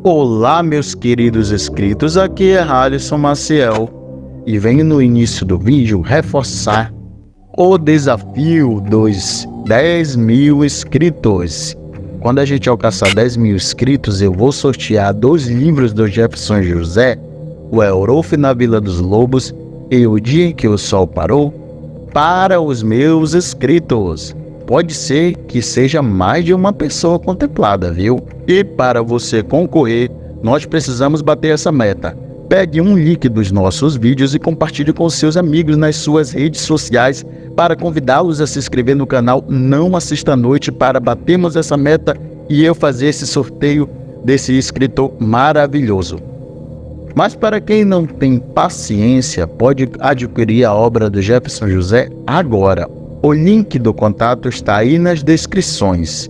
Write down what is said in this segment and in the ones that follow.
Olá, meus queridos inscritos, aqui é Alisson Maciel e venho no início do vídeo reforçar o desafio dos 10 mil inscritos. Quando a gente alcançar 10 mil inscritos, eu vou sortear 2 livros do Jefferson José, O Eurolf na Vila dos Lobos e O Dia em que o Sol Parou, para os meus inscritos. Pode ser que seja mais de uma pessoa contemplada, viu? E para você concorrer, nós precisamos bater essa meta. Pegue um link dos nossos vídeos e compartilhe com seus amigos nas suas redes sociais para convidá-los a se inscrever no canal Não Assista à Noite para batermos essa meta e eu fazer esse sorteio desse escritor maravilhoso. Mas para quem não tem paciência, pode adquirir a obra do Jefferson José agora. O link do contato está aí nas descrições.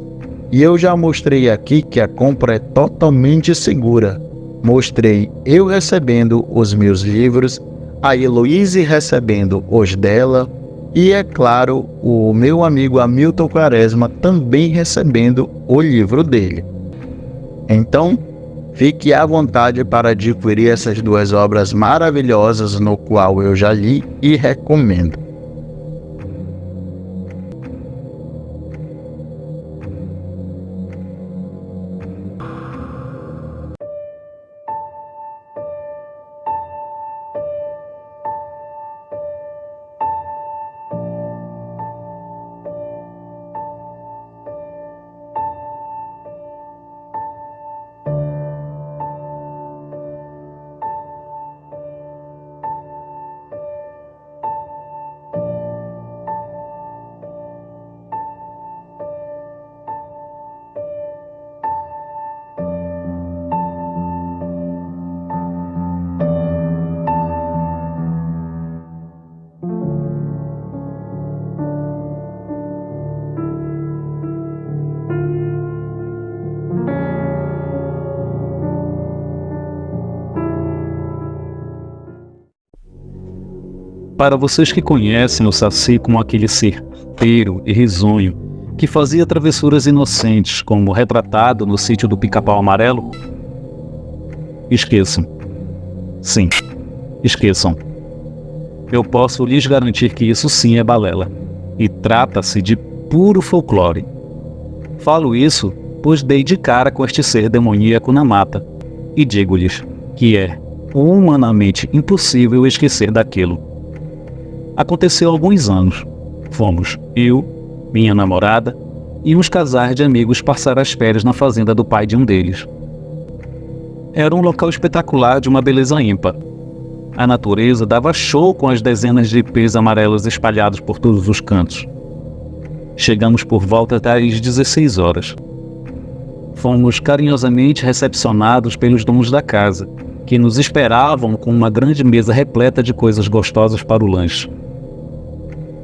E eu já mostrei aqui que a compra é totalmente segura. Mostrei eu recebendo os meus livros, a Heloíse recebendo os dela e, é claro, o meu amigo Hamilton Quaresma também recebendo o livro dele. Então, fique à vontade para adquirir essas 2 obras maravilhosas no qual eu já li e recomendo. Para vocês que conhecem o Saci como aquele ser arteiro e risonho que fazia travessuras inocentes, como retratado no sítio do Pica-Pau Amarelo, esqueçam. Sim, esqueçam. Eu posso lhes garantir que isso sim é balela, e trata-se de puro folclore. Falo isso pois dei de cara com este ser demoníaco na mata, e digo-lhes que é humanamente impossível esquecer daquilo. Aconteceu há alguns anos. Fomos eu, minha namorada e uns casais de amigos passar as férias na fazenda do pai de um deles. Era um local espetacular de uma beleza ímpar. A natureza dava show com as dezenas de ipês amarelos espalhados por todos os cantos. Chegamos por volta das 16 horas. Fomos carinhosamente recepcionados pelos donos da casa, que nos esperavam com uma grande mesa repleta de coisas gostosas para o lanche,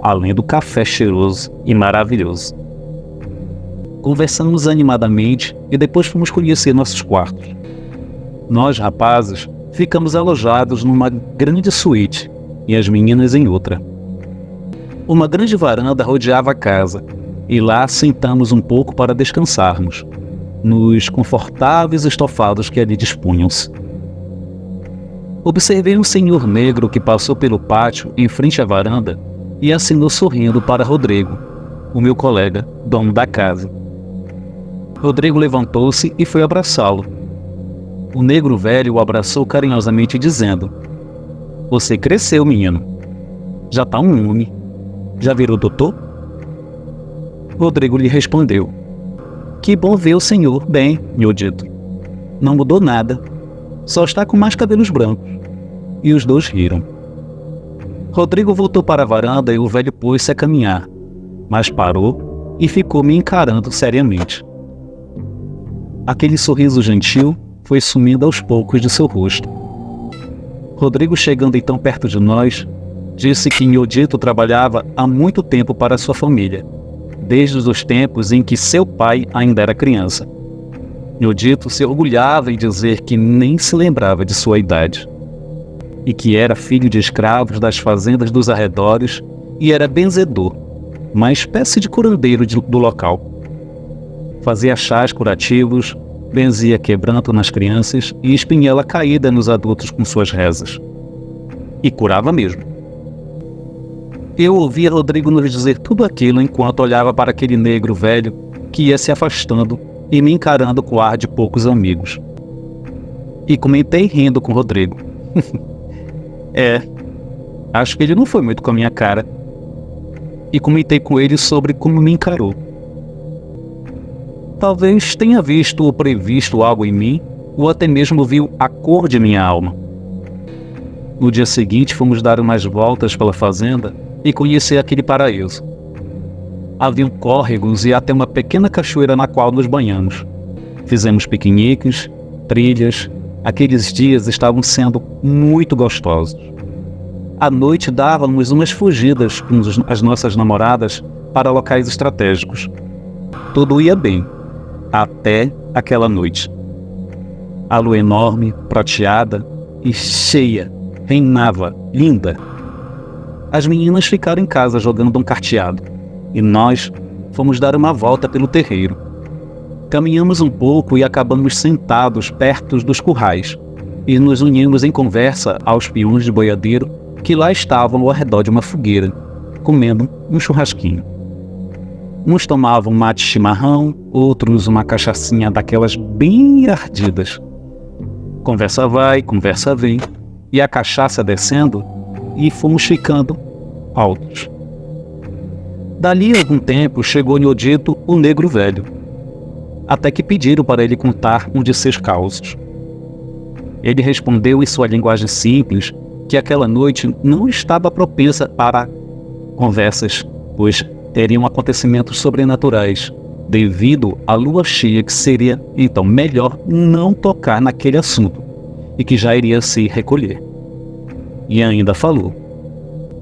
além do café cheiroso e maravilhoso. Conversamos animadamente e depois fomos conhecer nossos quartos. Nós, rapazes, ficamos alojados numa grande suíte e as meninas em outra. Uma grande varanda rodeava a casa e lá sentamos um pouco para descansarmos, nos confortáveis estofados que ali dispunham-se. Observei um senhor negro que passou pelo pátio em frente à varanda e assinou sorrindo para Rodrigo, o meu colega, dono da casa. Rodrigo levantou-se e foi abraçá-lo. O negro velho o abraçou carinhosamente dizendo: "Você cresceu, menino. Já tá um homem. Já virou doutor?" Rodrigo lhe respondeu: "Que bom ver o senhor bem, meu dito. Não mudou nada. Só está com mais cabelos brancos." E os dois riram. Rodrigo voltou para a varanda e o velho pôs-se a caminhar, mas parou e ficou me encarando seriamente. Aquele sorriso gentil foi sumindo aos poucos de seu rosto. Rodrigo, chegando então perto de nós, disse que Nhôdito trabalhava há muito tempo para sua família, desde os tempos em que seu pai ainda era criança. Nhôdito se orgulhava em dizer que nem se lembrava de sua idade, e que era filho de escravos das fazendas dos arredores e era benzedor, uma espécie de curandeiro do local. Fazia chás curativos, benzia quebranto nas crianças e espinhela caída nos adultos com suas rezas. E curava mesmo. Eu ouvia Rodrigo nos dizer tudo aquilo enquanto olhava para aquele negro velho que ia se afastando e me encarando com ar de poucos amigos. E comentei rindo com Rodrigo. Acho que ele não foi muito com a minha cara. E comentei com ele sobre como me encarou. Talvez tenha visto ou previsto algo em mim, ou até mesmo viu a cor de minha alma. No dia seguinte fomos dar umas voltas pela fazenda e conhecer aquele paraíso. Haviam córregos e até uma pequena cachoeira na qual nos banhamos. Fizemos piqueniques, trilhas. Aqueles dias estavam sendo muito gostosos. À noite dávamos umas fugidas com as nossas namoradas para locais estratégicos. Tudo ia bem, até aquela noite. A lua enorme, prateada e cheia, reinava, linda. As meninas ficaram em casa jogando um carteado, e nós fomos dar uma volta pelo terreiro. Caminhamos um pouco e acabamos sentados perto dos currais, e nos unimos em conversa aos peões de boiadeiro que lá estavam ao redor de uma fogueira, comendo um churrasquinho. Uns tomavam mate chimarrão, outros uma cachaçinha daquelas bem ardidas. Conversa vai, conversa vem, e a cachaça descendo, e fomos ficando altos. Dali a algum tempo chegou Nhôdito, o negro velho, até que pediram para ele contar um de seus causos. Ele respondeu em sua linguagem simples que aquela noite não estava propensa para conversas, pois teriam acontecimentos sobrenaturais, devido à lua cheia, que seria então melhor não tocar naquele assunto, e que já iria se recolher. E ainda falou: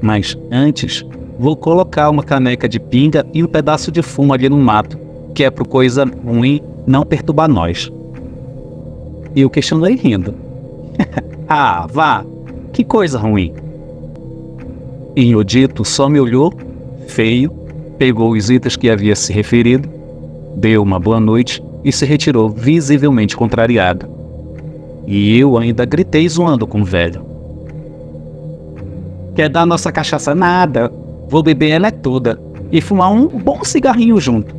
mas antes vou colocar uma caneca de pinga e um pedaço de fumo ali no mato, que é pro coisa ruim não perturbar nós. E eu questionei rindo. Ah, vá, que coisa ruim. E Nhôdito só me olhou, feio, pegou os itens que havia se referido, deu uma boa noite e se retirou visivelmente contrariado. E eu ainda gritei zoando com o velho. Quer dar nossa cachaça? Nada. Vou beber ela toda e fumar um bom cigarrinho junto.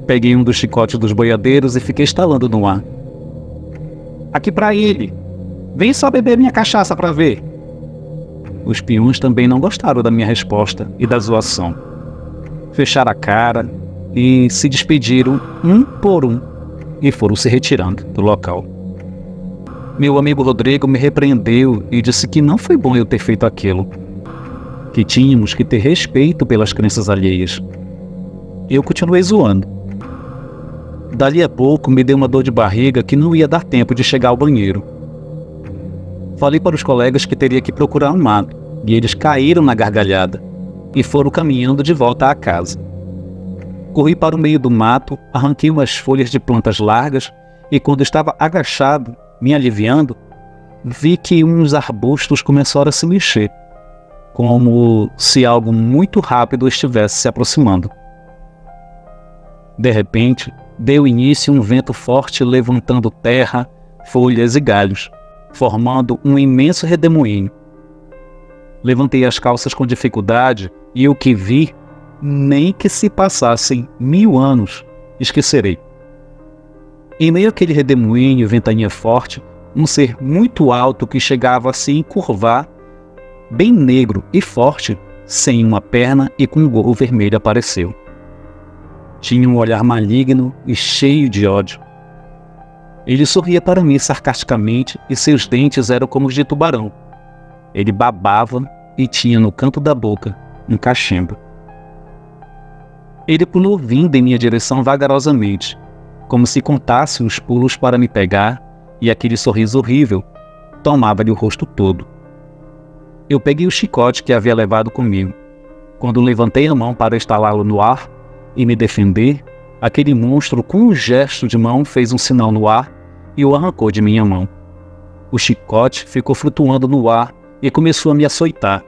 Peguei um dos chicotes dos boiadeiros e fiquei estalando no ar. Aqui pra ele. Vem só beber minha cachaça pra ver. Os peões também não gostaram da minha resposta e da zoação. Fecharam a cara e se despediram um por um e foram se retirando do local. Meu amigo Rodrigo me repreendeu e disse que não foi bom eu ter feito aquilo, que tínhamos que ter respeito pelas crenças alheias. Eu continuei zoando. Dali a pouco me deu uma dor de barriga que não ia dar tempo de chegar ao banheiro. Falei para os colegas que teria que procurar um mato, e eles caíram na gargalhada e foram caminhando de volta à casa. Corri para o meio do mato, arranquei umas folhas de plantas largas e quando estava agachado, me aliviando, vi que uns arbustos começaram a se mexer, como se algo muito rápido estivesse se aproximando. De repente, deu início um vento forte levantando terra, folhas e galhos, formando um imenso redemoinho. Levantei as calças com dificuldade e o que vi, nem que se passassem 1000 anos, esquecerei. Em meio àquele redemoinho e ventania forte, um ser muito alto que chegava a se encurvar, bem negro e forte, sem uma perna e com um gorro vermelho apareceu. Tinha um olhar maligno e cheio de ódio. Ele sorria para mim sarcasticamente e seus dentes eram como os de tubarão. Ele babava e tinha no canto da boca um cachimbo. Ele pulou vindo em minha direção vagarosamente, como se contasse os pulos para me pegar, e aquele sorriso horrível tomava-lhe o rosto todo. Eu peguei o chicote que havia levado comigo. Quando levantei a mão para estalá-lo no ar e me defender, aquele monstro com um gesto de mão fez um sinal no ar e o arrancou de minha mão. O chicote ficou flutuando no ar e começou a me açoitar.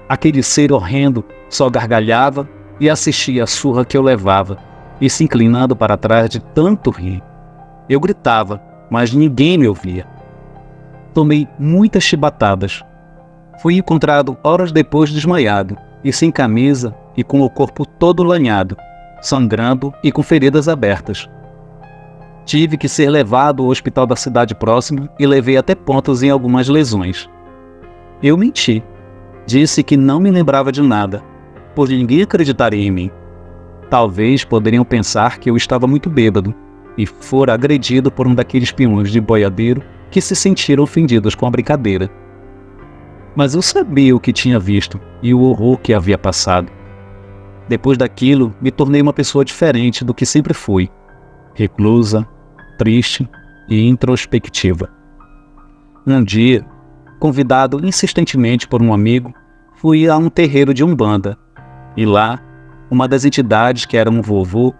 Aquele ser horrendo só gargalhava e assistia à surra que eu levava, e se inclinando para trás de tanto rir. Eu gritava, mas ninguém me ouvia. Tomei muitas chibatadas. Fui encontrado horas depois desmaiado e sem camisa e com o corpo todo lanhado, sangrando e com feridas abertas. Tive que ser levado ao hospital da cidade próxima e levei até pontos em algumas lesões. Eu menti. Disse que não me lembrava de nada, pois ninguém acreditaria em mim. Talvez poderiam pensar que eu estava muito bêbado e fora agredido por um daqueles peões de boiadeiro que se sentiram ofendidos com a brincadeira. Mas eu sabia o que tinha visto e o horror que havia passado. Depois daquilo, me tornei uma pessoa diferente do que sempre fui, reclusa, triste e introspectiva. Um dia, convidado insistentemente por um amigo, fui a um terreiro de Umbanda, e lá, uma das entidades, que era um vovô,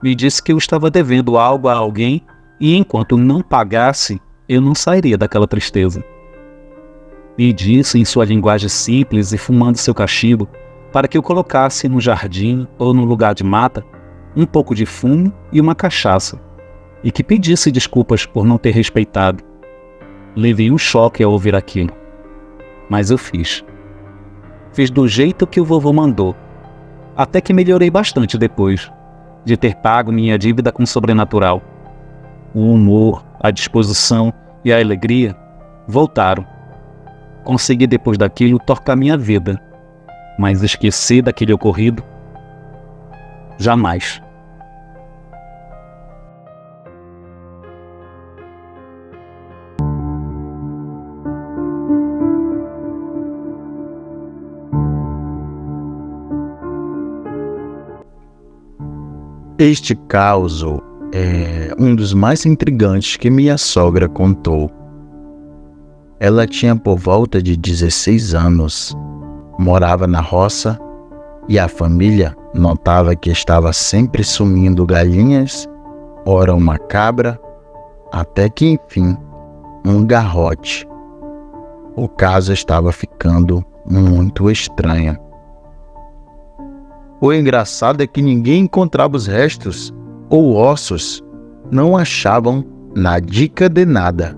me disse que eu estava devendo algo a alguém e enquanto não pagasse, eu não sairia daquela tristeza. Me disse em sua linguagem simples e fumando seu cachimbo, para que eu colocasse no jardim ou no lugar de mata um pouco de fumo e uma cachaça, e que pedisse desculpas por não ter respeitado. Levei um choque ao ouvir aquilo, mas eu fiz. Fiz do jeito que o vovô mandou, até que melhorei bastante depois de ter pago minha dívida com o sobrenatural. O humor, a disposição e a alegria voltaram. Consegui depois daquilo tocar minha vida, mas esquecer daquele ocorrido, jamais. Este caso é um dos mais intrigantes que minha sogra contou. Ela tinha por volta de 16 anos, morava na roça e a família notava que estava sempre sumindo galinhas, ora uma cabra, até que enfim, um garrote. O caso estava ficando muito estranho. O engraçado é que ninguém encontrava os restos ou ossos, não achavam na dica de nada,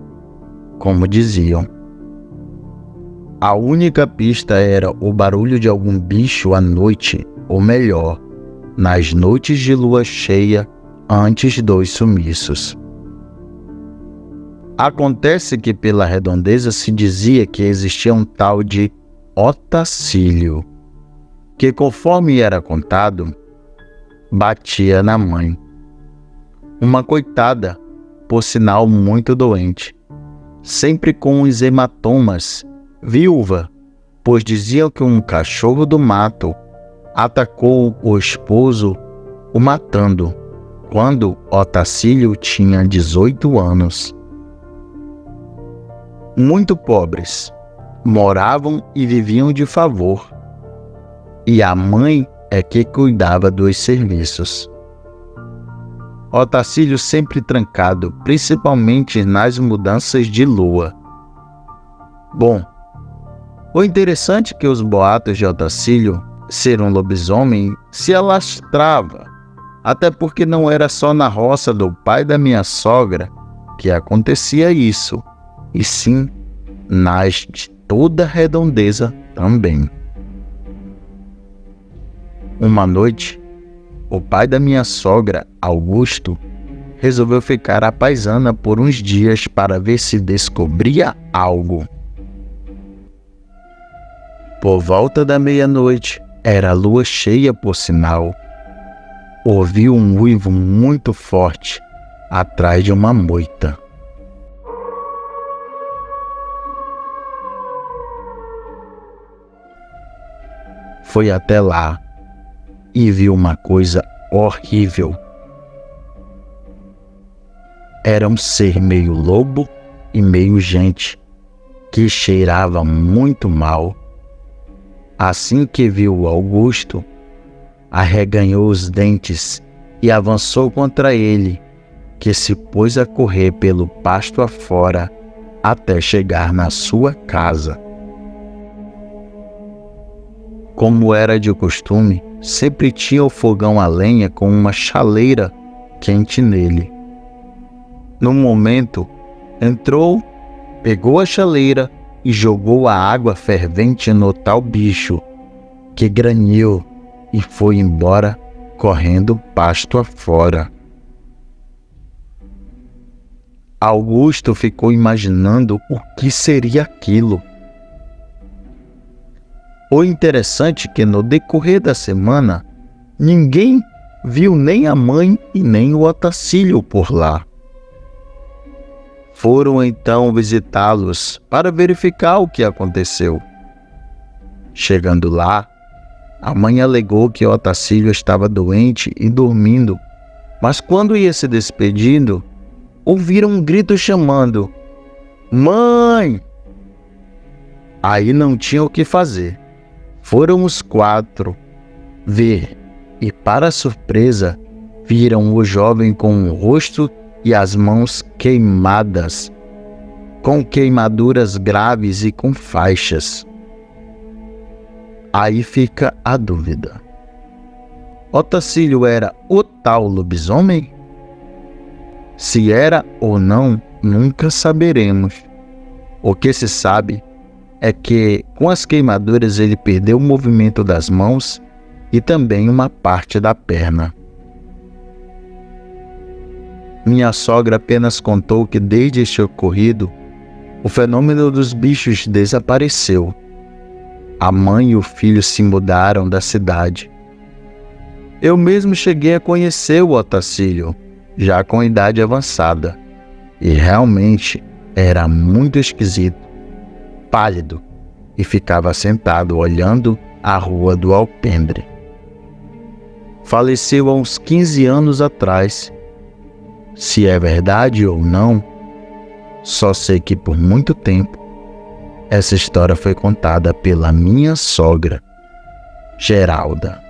como diziam. A única pista era o barulho de algum bicho à noite, ou melhor, nas noites de lua cheia antes dos sumiços. Acontece que pela redondeza se dizia que existia um tal de Otacílio, que conforme era contado, batia na mãe. Uma coitada, por sinal muito doente, sempre com os hematomas, viúva, pois diziam que um cachorro do mato atacou o esposo, o matando, quando Otacílio tinha 18 anos. Muito pobres, moravam e viviam de favor, e a mãe é que cuidava dos serviços. Otacílio sempre trancado, principalmente nas mudanças de lua. Bom, o interessante é que os boatos de Otacílio ser um lobisomem se alastrava, até porque não era só na roça do pai da minha sogra que acontecia isso, e sim nas de toda a redondeza também. Uma noite, o pai da minha sogra, Augusto, resolveu ficar à paisana por uns dias para ver se descobria algo. Por volta da meia-noite, era lua cheia por sinal, ouviu um uivo muito forte atrás de uma moita. Foi até lá e viu uma coisa horrível. Era um ser meio lobo e meio gente, que cheirava muito mal. Assim que viu Augusto, arreganhou os dentes e avançou contra ele, que se pôs a correr pelo pasto afora até chegar na sua casa. Como era de costume, sempre tinha o fogão a lenha com uma chaleira quente nele. No momento, entrou, pegou a chaleira e jogou a água fervente no tal bicho, que granheu e foi embora correndo pasto afora. Augusto ficou imaginando o que seria aquilo. O interessante é que no decorrer da semana, ninguém viu nem a mãe e nem o Otacílio por lá. Foram então visitá-los para verificar o que aconteceu. Chegando lá, a mãe alegou que Otacílio estava doente e dormindo, mas quando ia se despedindo, ouviram um grito chamando: "Mãe!" Aí não tinha o que fazer. Foram os 4 ver e, para surpresa, viram o jovem com o rosto e as mãos queimadas, com queimaduras graves e com faixas. Aí fica a dúvida: Otacílio era o tal lobisomem? Se era ou não, nunca saberemos. O que se sabe é que, com as queimaduras, ele perdeu o movimento das mãos e também uma parte da perna. Minha sogra apenas contou que, desde este ocorrido, o fenômeno dos bichos desapareceu. A mãe e o filho se mudaram da cidade. Eu mesmo cheguei a conhecer o Otacílio, já com idade avançada, e realmente era muito esquisito, pálido, e ficava sentado olhando a rua do alpendre. Faleceu há uns 15 anos atrás. Se é verdade ou não, só sei que por muito tempo essa história foi contada pela minha sogra, Geralda.